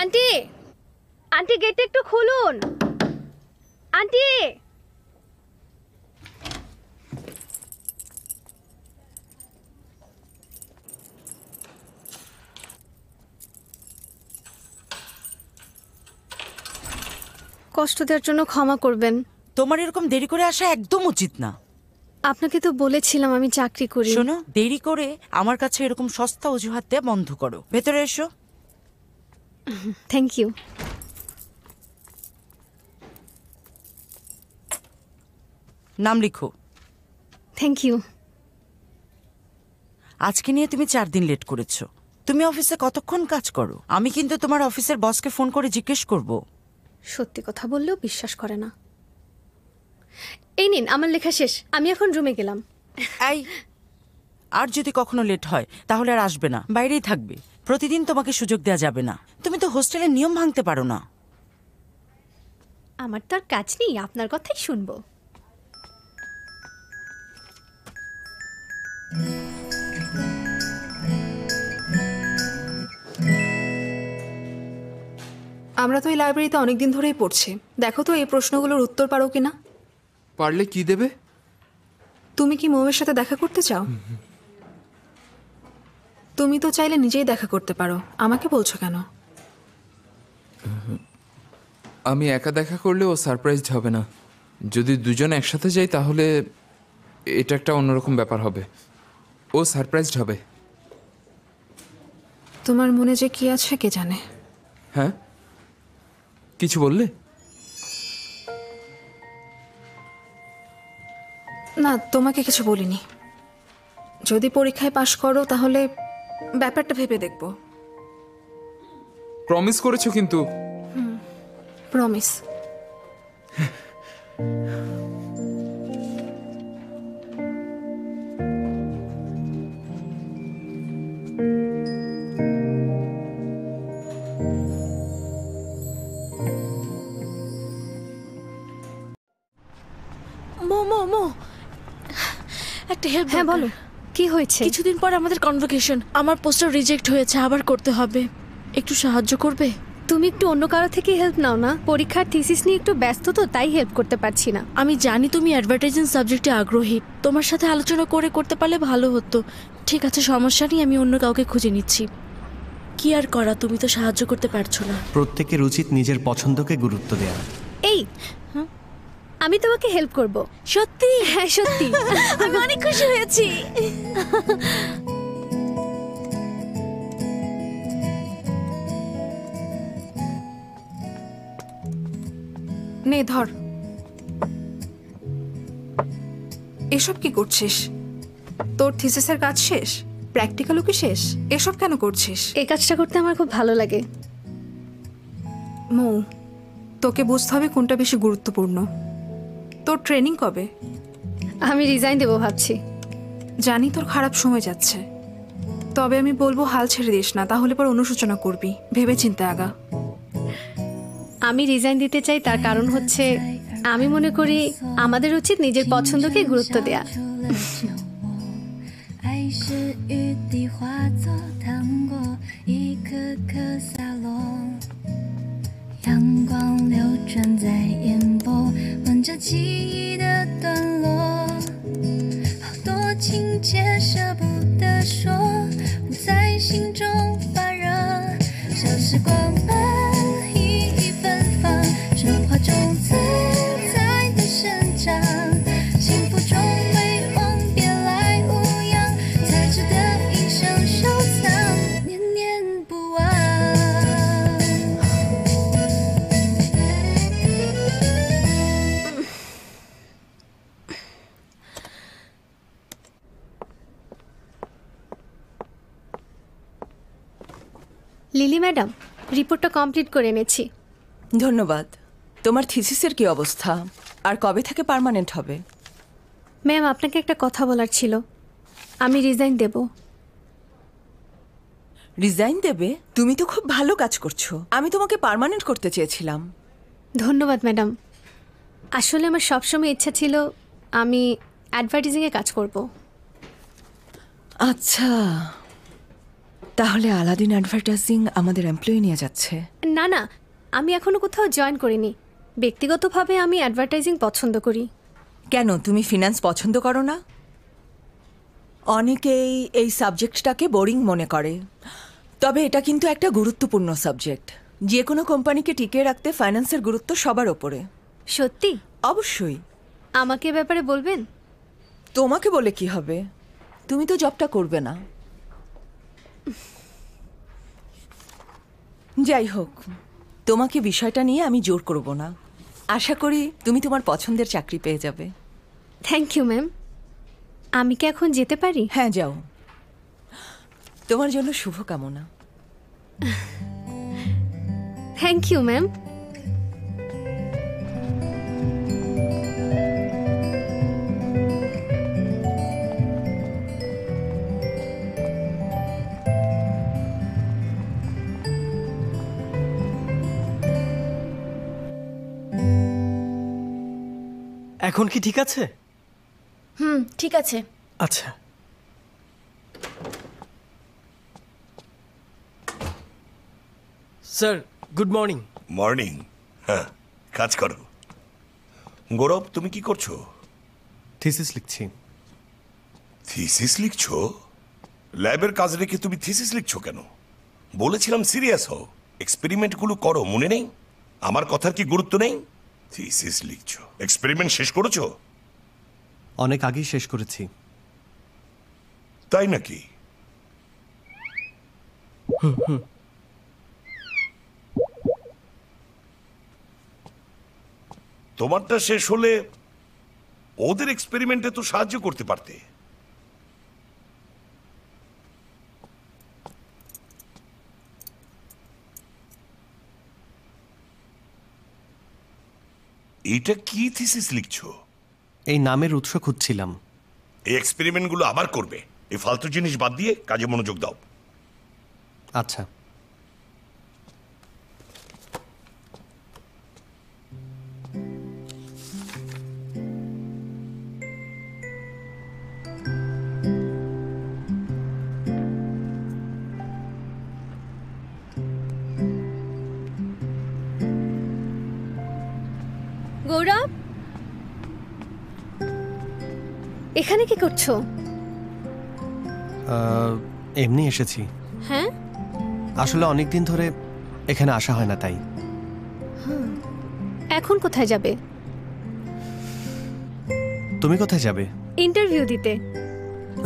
Aunty, aunty গেটটা একটু খুলুন। আন্টি, কষ্ট দেওয়ার জন্য ক্ষমা করবেন। তোমার এরকম দেরি করে আসা একদম উচিত না। আপনাকে তো বলেছিলাম আমি চাকরি করি। শোনো, দেরি করে আমার কাছে এরকম সস্তা অজুহাত দেয়া বন্ধ করো। ভেতরে এসো। Thank you. নাম লিখো। Thank you. আজকে নিয়ে তুমি 4 দিন লেট করেছো। তুমি অফিসে কতক্ষণ কাজ করো? আমি কিন্তু তোমার অফিসের বসকে ফোন করে জিজ্ঞেস করব। সত্যি কথা বললেও বিশ্বাস করে না। এই নিন, আমার লেখা শেষ, আমি এখন রুমে গেলাম। এই, আর যদি কখনো লেট হয় তাহলে আর আসবে না, বাইরেই থাকবে। প্রতিদিন তোমাকে সুযোগ দেওয়া যাবে না। তুমি তো হোস্টেলের নিয়ম ভাঙতে পারো না। আমার তো আর কাজ নেই, আপনার কথাই শুনবো। আমরা তো এই লাইব্রেরিতে অনেকদিন ধরেই পড়ছি। দেখো তো এই প্রশ্নগুলোর উত্তর পারো কিনা। পারলে কি দেবে? তুমি কি মৌয়ের সাথে দেখা করতে চাও? তুমি তো চাইলে নিজেই দেখা করতে পারো, আমাকে বলছো কেন? আমি একা দেখা করলে ও সারপ্রাইজড হবে না। যদি দুজন একসাথে যাই তাহলে এটা একটা অন্যরকম ব্যাপার হবে। ও সারপ্রাইজড হবে। তোমার মনে যে কি আছে কে জানে। হ্যাঁ, কিছু বললে? না, তোমাকে কিছু বলিনি। যদি পরীক্ষায় পাশ করো তাহলে ব্যাপারটা ভেবে দেখব। প্রমিস করেছো কিন্তু। প্রমিস। মো একটা হেল্প। হ্যাঁ বলো, কি হয়েছে? কিছুদিন পর আমাদের কনভোকেশন। আমার পোস্টার রিজেক্ট হয়েছে, আবার করতে হবে। একটু সাহায্য করবে? তুমি একটু অন্য কারো থেকে হেল্প নাও না। পরীক্ষার থিসিস নিয়ে একটু ব্যস্ত তো, তাই হেল্প করতে পারছি না। আমি জানি তুমি অ্যাডভার্টাইজিং সাবজেক্টে আগ্রহী। তোমার সাথে আলোচনা করে করতে পারলে ভালো হতো। ঠিক আছে, সমস্যা নেই, আমি অন্য কাউকে খুঁজে নিচ্ছি। কি আর করা, তুমি তো সাহায্য করতে পারছো না। প্রত্যেকের উচিত নিজের পছন্দকে গুরুত্ব দেওয়া। এই, আমি তোমাকে হেল্প করব। সত্যি? হ্যাঁ সত্যি। আমি অনেক খুশি হয়েছি। নে ধর। এসব কি করছিস? তোর থিসিসের কাজ শেষ? প্র্যাকটিক্যালও কি শেষ? এসব কেন করছিস? এই কাজটা করতে আমার খুব ভালো লাগে। মৌ, তোকে বুঝতে হবে কোনটা বেশি গুরুত্বপূর্ণ। তোর ট্রেনিং কবে? আমি রিজাইন দেবো ভাবছি। জানি তোর খারাপ সময় যাচ্ছে, তবে আমি বলবো হাল ছেড়ে দিস না, তাহলে পর অনুশোচনা করবি। ভেবে চিন্তে আগা। আমি রিজাইন দিতে চাই, তার কারণ হচ্ছে আমি মনে করি আমাদের উচিত নিজের পছন্দকে গুরুত্ব দেয়া। 爱是雨滴化作糖果，一颗颗洒落。阳光流转在眼波，吻着记忆的段落。好多情节舍不得说，不在心中发热。小时光们一一芬芳，生花种子在的生长，幸福中未忘别来无恙，才值得一生收藏，念念不忘。লিলি ম্যাডাম, রিপোর্টটা কমপ্লিট করে এনেছি। ধন্যবাদ। তোমার থিসিসের কি অবস্থা, আর কবে থেকে পার্মানেন্ট হবে? ম্যাম, আপনাকে একটা কথা বলার ছিল। আমি রিজাইন দেব। রিজাইন দেবে? তুমি তো খুব ভালো কাজ করছো। আমি তোমাকে পার্মানেন্ট করতে চেয়েছিলাম। ধন্যবাদ ম্যাডাম। আসলে আমার সবসময় ইচ্ছা ছিল আমি অ্যাডভার্টাইজিংয়ে কাজ করব। আচ্ছা, তাহলে আলাদিন অ্যাডভার্টাইজিং আমাদের এমপ্লয়ি নিয়ে যাচ্ছে? না না, আমি এখনো কোথাও জয়েন করিনি। ব্যক্তিগতভাবে আমি অ্যাডভার্টাইজিং পছন্দ করি। কেন, তুমি ফিনান্স পছন্দ করো না? অনেকেই এই সাবজেক্টটাকে বোরিং মনে করে, তবে এটা কিন্তু একটা গুরুত্বপূর্ণ সাবজেক্ট। যে কোনো কোম্পানিকে টিকিয়ে রাখতে ফাইন্যান্সের গুরুত্ব সবার ওপরে। সত্যি? অবশ্যই। আমাকে এ ব্যাপারে বলবেন? তোমাকে বলে কি হবে, তুমি তো জবটা করবে না। যাই হোক, তোমাকে বিষয়টা নিয়ে আমি জোর করব না। আশা করি তুমি তোমার পছন্দের চাকরি পেয়ে যাবে। Thank you ma'am. আমি কি এখন যেতে পারি? হ্যাঁ, যাও। তোমার জন্য শুভকামনা। Thank you ma'am. এখন কি ঠিক আছে? ঠিক আছে। আচ্ছা, স্যার গুড মর্নিং। মর্নিং। হ্যাঁ, কাজ করো। গৌরব, তুমি কি করছো? থিসিস লিখছি। থিসিস লিখছো? ল্যাবের কাজ রেখে তুমি থিসিস লিখছো কেন? বলেছিলাম সিরিয়াস হও, এক্সপেরিমেন্টগুলো করো, মনে নেই? আমার কথার কি গুরুত্ব নেই? থিসিস লিখছো, এক্সপেরিমেন্ট শেষ করেছো? অনেক আগেই শেষ করেছি। তাই নাকি? তোমারটা শেষ হলে ওদের এক্সপেরিমেন্টে তো সাহায্য করতে পারতে। এটা কি থিসিস লিখছো? এই নামের উৎস খুঁজছিলাম। এই এক্সপেরিমেন্টগুলো আবার করবে। এই ফালতু জিনিস বাদ দিয়ে কাজে মনোযোগ দাও। আচ্ছা। গৌরব, এখানে কি করছো? এমনি এসেছি। হ্যাঁ, আসলে অনেক দিন ধরে এখানে আসা হয় না, তাই। এখন কোথায় যাবে? তুমি কোথায় যাবে? ইন্টারভিউ দিতে।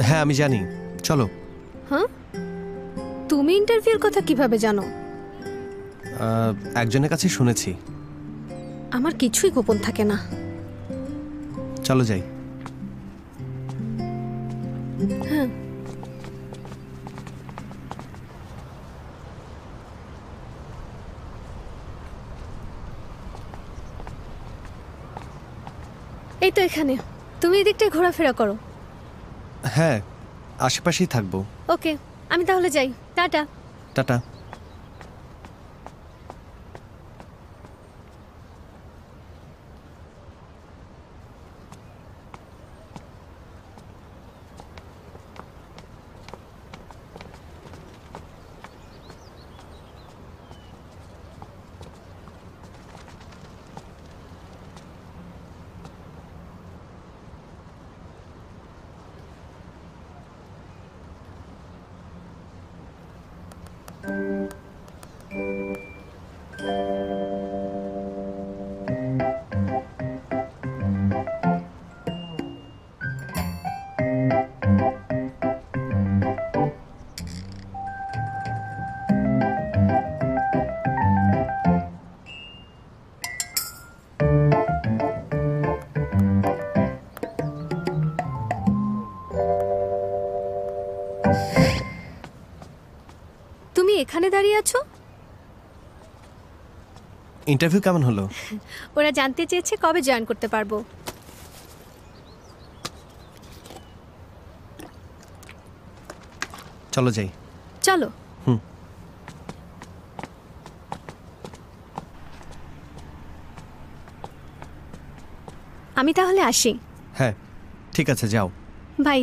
হ্যাঁ, আমি জানি, চলো। হ্যাঁ, তুমি ইন্টারভিউর কথা কিভাবে জানো? একজনের কাছে শুনেছি। আমার কিছুই গোপন থাকে না। চলো যাই। হ্যাঁ, এই তো এখানে। তুমি এদিকটায় ঘোরাফেরা করো। হ্যাঁ, আশেপাশেই থাকবো। ওকে, আমি তাহলে যাই। টাটা। টাটা। তুমি এখানে দাঁড়িয়ে আছো? ইন্টারভিউ কেমন হলো? ওরা জানতে চেয়েছে কবে জয়েন করতে পারবো। চলো যাই। চলো। আমি তাহলে আসি। হ্যাঁ, ঠিক আছে, যাও। বাই।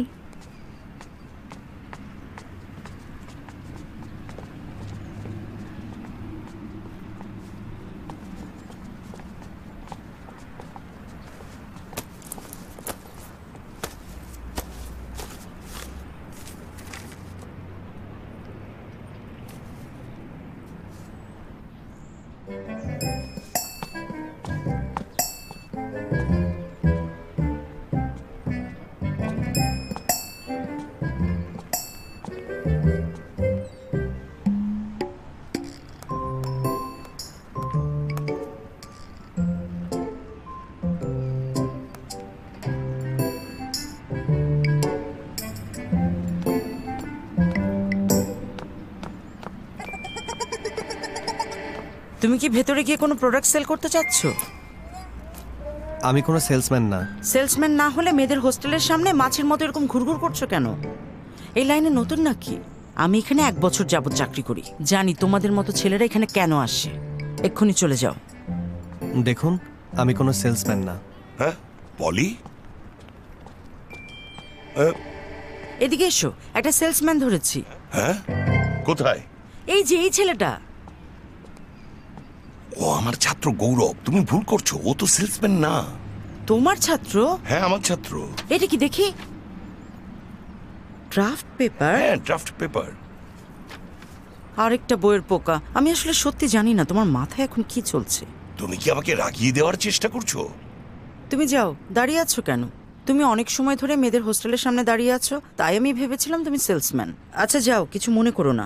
তুমি কি ভেতরে গিয়ে কোনো প্রোডাক্ট সেল করতে চাচ্ছ? আমি কোনো সেলসম্যান না। সেলসম্যান না হলে মেয়েদের হোস্টেলের সামনে মাছের মতো এরকম ঘুরঘুর করছো কেন? এই লাইনে নতুন নাকি? আমি এখানে 1 বছর যাবত চাকরি করি, জানি তোমাদের মতো ছেলেরা এখানে কেন আসে। এক্ষুনি চলে যাও। দেখুন, আমি কোনো সেলসম্যান না। হ্যাঁ পলি, এদিকে এসো, একটা সেলসম্যান ধরেছি। হ্যাঁ কোথায়? এই যে এই ছেলেটা। ও আমার ছাত্র গৌরব। তুমি ভুল করছো, ও তো সেলসম্যান না। তোমার ছাত্র? হ্যাঁ আমার ছাত্র। এটা কি দেখি? Draft paper? হ্যাঁ ড্রাফট পেপার। আরেকটা বইয়ের পোকা। আমি আসলে সত্যি জানি না তোমার মাথায় এখন কি চলছে। তুমি কি আমাকে রাগিয়ে দেওয়ার চেষ্টা করছো? তুমি যাও, দাঁড়িয়ে আছো কেন? তুমি অনেক সময় ধরে মেয়েদের হোস্টেলের সামনে দাঁড়িয়ে আছো, তাই আমি ভেবেছিলাম তুমি সেলসম্যান। আচ্ছা যাও, কিছু মনে করো না।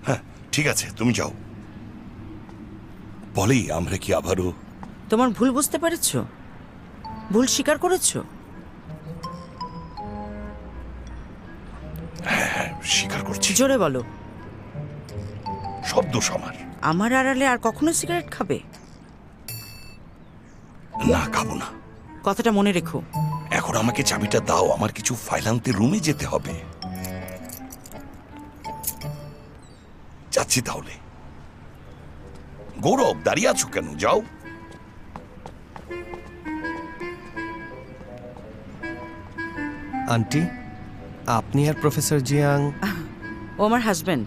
হ্যাঁ ঠিক আছে, তুমি যাও। পলি, আমরা কি আবারও? তোমার ভুল বুঝতে পেরেছো? ভুল স্বীকার করেছো? হ্যাঁ স্বীকার করছি। জোরে বলো। সব দোষ আমার। আমার আড়ালে আর কখনো সিগারেট খাবে? না, খাবো না। কথাটা মনে রেখো। এখন আমাকে চাবিটা দাও, আমার কিছু ফাইল আনতে রুমে যেতে হবে। যাচ্ছি তাহলে। গৌরব, দাঁড়িয়ে আছো কেন? যাও। আন্টি, আপনি আর প্রফেসর জিয়াং? ও আমার হাজবেন্ড।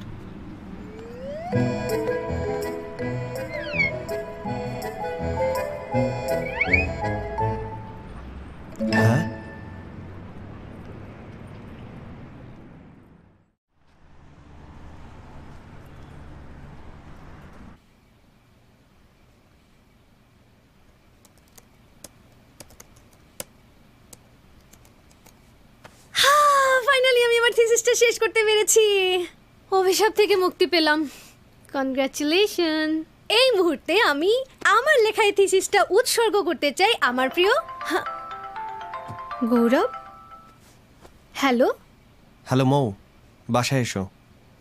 হ্যাঁ, ফাইনালি আমি আমার থিসিসটা শেষ করতে পেরেছি। অভিশাপ থেকে মুক্তি পেলাম। কনগ্রাচুলেশন। এই মুহূর্তে আমি আমার লেখা এই থিসিসটা উৎসর্গ করতে চাই আমার প্রিয় গৌরব। হ্যালো। হ্যালো মৌ, বাসায় এসো।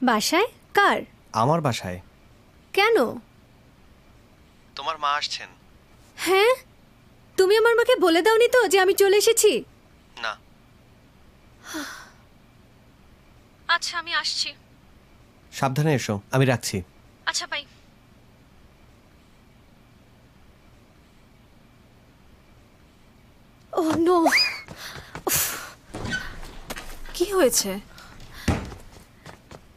বাসায়? কার? আমার বাসায়। কেন? তোমার মা আসছেন। হ্যাঁ, তুমি আমার মাকে বলে দাওনি তো যে আমি চলে এসেছি? না। আচ্ছা, আমি আসছি। সাবধানে এসো, আমি রাখছি। আচ্ছা, বাই। ও নো, কি হয়েছে?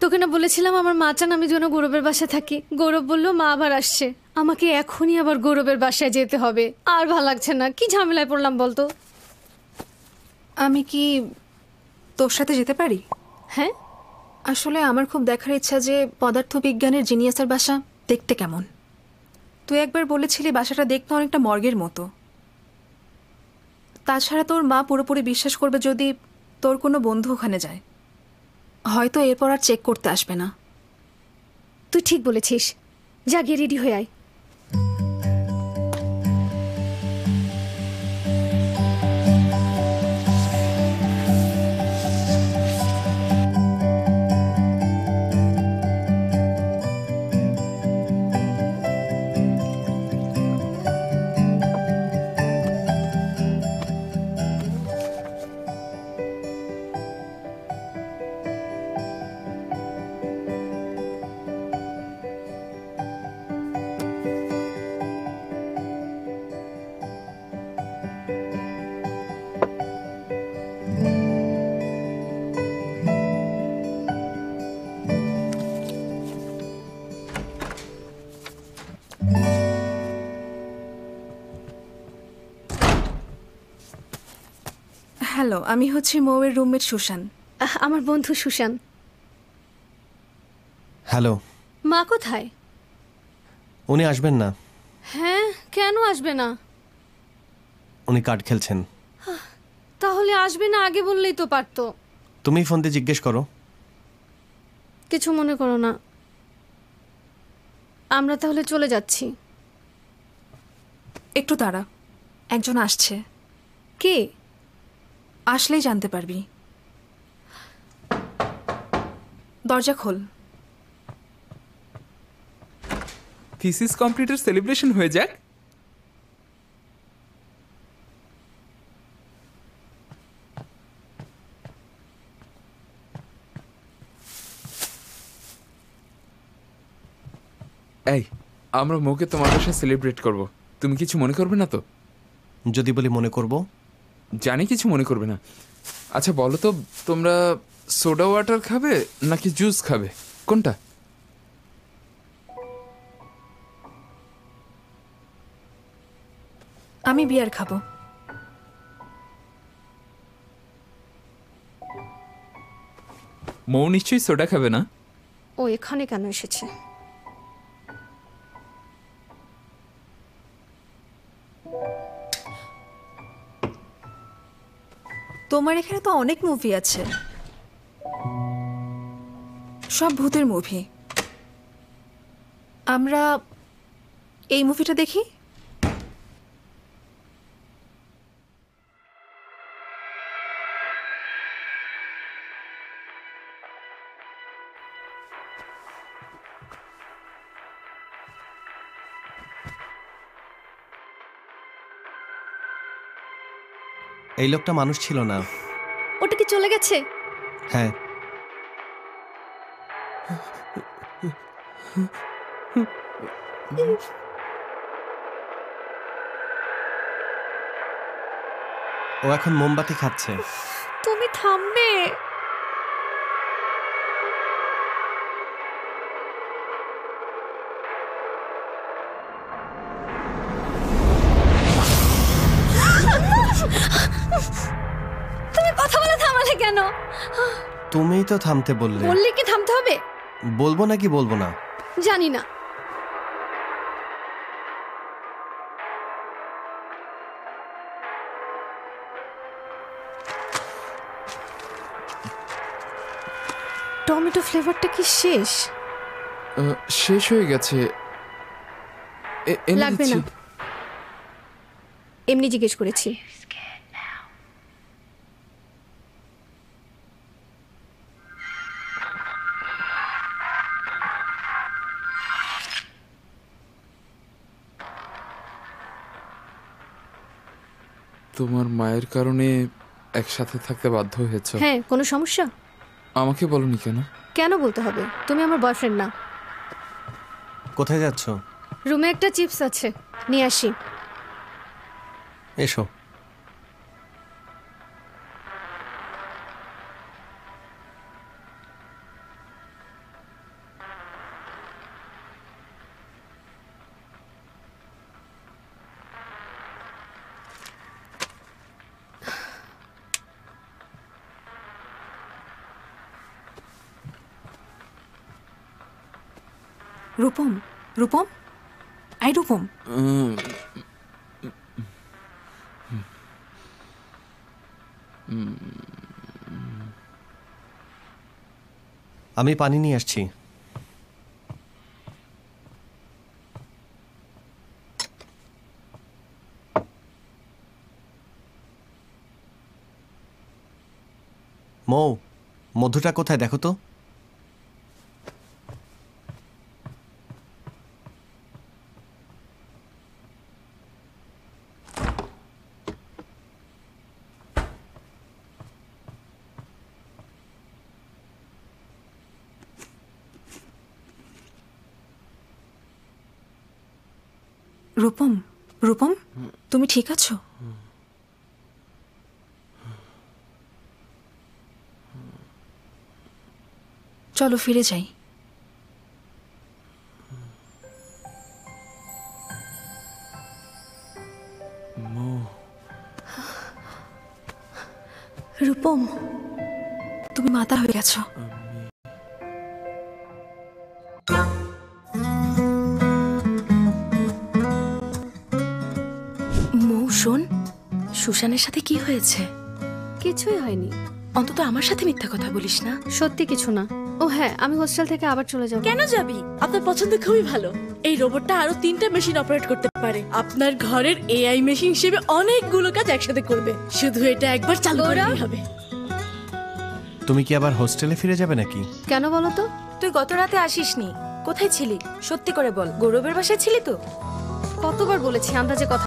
তোকে না বলেছিলাম আমার মা চান আমি যেন গৌরবের বাসায় থাকি। গৌরব বললো মা আবার আসছে, আমাকে এখনই আবার গৌরবের বাসায় যেতে হবে। আর ভাল লাগছে না, কি ঝামেলায় পড়লাম বলতো। আমি কি তোর সাথে যেতে পারি? হ্যাঁ, আসলে আমার খুব দেখার ইচ্ছা যে পদার্থবিজ্ঞানের জিনিয়াসের বাসা দেখতে কেমন। তুই একবার বলেছিলি বাসাটা দেখতে অনেকটা মর্গের মতো। তাছাড়া তোর মা পুরোপুরি বিশ্বাস করবে যদি তোর কোনো বন্ধু ওখানে যায়। হয়তো এরপর আর চেক করতে আসবে না। তুই ঠিক বলেছিস। যা গিয়ে রেডি হয়ে আয়। হ্যালো, আমি হচ্ছি মৌয়ের রুমমেট সুশান। আমার বন্ধু সুশান। হ্যালো। মা কোথায়? উনি আসবেন না। হ্যাঁ, কেন আসবে না? উনি কার্ড খেলছেন। তাহলে আসবে না আগে বললেই তো পারতো। তুমি ফোন দিয়ে জিজ্ঞেস করো। কিছু মনে করো না, আমরা তাহলে চলে যাচ্ছি। একটু দাঁড়া, একজন আসছে। কে? আসলেই জানতে পারবি। দরজা খোল। থিসিস কমপ্লিটের সেলিব্রেশন হয়ে যাক। এই, আমরা মৌকে তোমার বাসায় সেলিব্রেট করব, তুমি কিছু মনে করবে না তো? যদি বলি মনে করব? জানি কিছু মনে করবে না। আচ্ছা বলো তো, তোমরা সোডা ওয়াটার খাবে নাকি জুস খাবে, কোনটা? আমি বিয়ার খাবো। মৌ নিশ্চয়ই সোডা খাবে না। ও এখানে কেন এসেছে? তোমার এখানে তো অনেক মুভি আছে, সব ভূতের মুভি। আমরা এই মুভিটা দেখি। এই লোকটা মানুষ ছিল না। ওটা কি চলে গেছে? হ্যাঁ। ও এখন মোমবাতি খাচ্ছে। তুমি থামবে? তুমি কথা বলা থামালে কেন? তুমিই তো থামতে বললে। বললে কি থামতে হবে? বলবো নাকি বলবো না জানি না। টমেটো ফ্লেভারটা কি শেষ? শেষ হয়ে গেছে। লাগবে না, এমনি জিজ্ঞেস করেছি। তোমার মায়ের কারণে একসাথে থাকতে বাধ্য হয়েছে। হ্যাঁ, কোনো সমস্যা? আমাকে বলনি কেন? কেন বলতে হবে? তুমি আমার বয়ফ্রেন্ড না। কোথায় যাচ্ছ? রুমে একটা চিপস আছে, নিয়ে আসি। এসো। রূপম, রূপম, আই রূপম। আমি পানি নিয়ে আসছি। মৌ, মধুটা কোথায় দেখো তো। রূপম, রূপম, তুমি ঠিক আছো? চলো ফিরে যাই। রূপম, তুমি মাতা হয়ে গেছো। সুশানের সাথে কি হয়েছে? কিছুই হয়নি। অন্তত আমার সাথে মিথ্যা কথা বলিস না। সত্যি কিছু না। ও হ্যাঁ, আমি হোস্টেল থেকে আবার চলে যাব। কেন যাবি? আপনার পছন্দ খুবই ভালো। এই রোবটটা আরো 3টা মেশিন অপারেট করতে পারে। আপনার ঘরের এআই মেশিন হিসেবে অনেকগুলো কাজ একসাথে করবে। শুধু এটা একবার চালু করলেই হবে। তুমি কি আবার হোস্টেলে ফিরে যাবে নাকি? কেন বলো তো? তুই গত রাতে আসিসনি, কোথায় ছিলি? সত্যি করে বল, গৌরবের বাসায় ছিলি তো? কতবার বলেছি আন্দাজে কথা